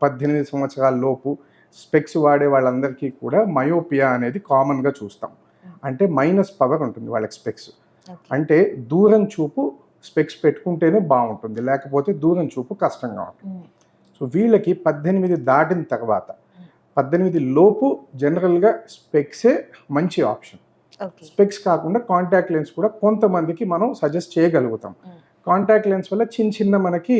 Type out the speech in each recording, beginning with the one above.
18 సంవత్సరాల లోపు స్పెక్స్ వాడే వాళ్ళందరికీ కూడా మయోపియా అనేది కామన్గా చూస్తాం. అంటే మైనస్ పవర్ ఉంటుంది వాళ్ళకి స్పెక్స్. అంటే దూరం చూపు స్పెక్స్ పెట్టుకుంటేనే బాగుంటుంది, లేకపోతే దూరం చూపు కష్టంగా ఉంటుంది. సో వీళ్ళకి 18 దాటిన తర్వాత 18 లోపు జనరల్గా స్పెక్సే మంచి ఆప్షన్. స్పెక్స్ కాకుండా కాంటాక్ట్ లెన్స్ కూడా కొంతమందికి మనం సజెస్ట్ చేయగలుగుతాం. కాంటాక్ట్ లెన్స్ వల్ల చిన్న మనకి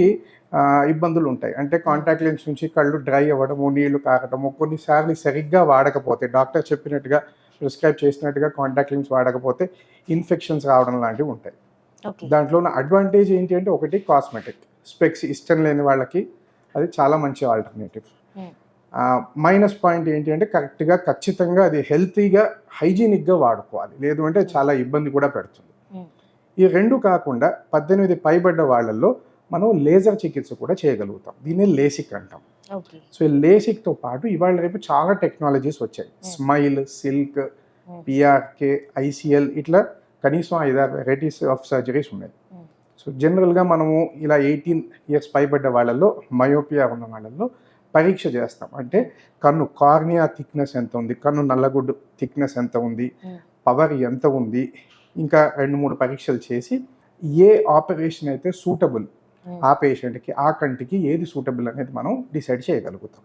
ఇబ్బందులు ఉంటాయి. అంటే కాంటాక్ట్ లెన్స్ నుంచి కళ్ళు డ్రై అవ్వడము, నీళ్లు కారటము, కొన్నిసార్లు సరిగ్గా వాడకపోతే, డాక్టర్ చెప్పినట్టుగా ప్రిస్క్రైబ్ చేసినట్టుగా కాంటాక్ట్ లెన్స్ వాడకపోతే ఇన్ఫెక్షన్స్ రావడం లాంటివి ఉంటాయి. దాంట్లో ఉన్న అడ్వాంటేజ్ ఏంటి అంటే, ఒకటి కాస్మెటిక్. స్పెక్స్ ఇష్టం లేని వాళ్ళకి అది చాలా మంచి ఆల్టర్నేటివ్. మైనస్ పాయింట్ ఏంటి అంటే, కరెక్ట్గా ఖచ్చితంగా అది హెల్తీగా హైజీనిక్గా వాడుకోవాలి, లేదు అంటే చాలా ఇబ్బంది కూడా పెడుతుంది. ఈ రెండు కాకుండా 18 పైబడ్డ వాళ్ళల్లో మనం లేజర్ చికిత్స కూడా చేయగలుగుతాం. దీన్ని లేసిక్ అంటాం. సో ఈ లేసిక్తో పాటు ఇవాళ రేపు చాలా టెక్నాలజీస్ వచ్చాయి. స్మైల్, సిల్క్, పిఆర్కే, ఐసిఎల్, ఇట్లా కనీసం 5-6 వెరైటీస్ ఆఫ్ సర్జరీస్ ఉన్నాయి. సో జనరల్గా మనము ఇలా 18 ఇయర్స్ పైబడ్డ వాళ్ళల్లో, మయోపియా ఉన్న వాళ్ళల్లో పరీక్ష చేస్తాం. అంటే కన్ను కార్నియా థిక్నెస్ ఎంత ఉంది, కన్ను నల్లగుడ్డు థిక్నెస్ ఎంత ఉంది, పవర్ ఎంత ఉంది, ఇంకా 2-3 పరీక్షలు చేసి ఏ ఆపరేషన్ అయితే సూటబుల్ ఆ పేషెంట్కి, ఆ కంటికి ఏది సూటబుల్ అనేది మనం డిసైడ్ చేయగలుగుతాం.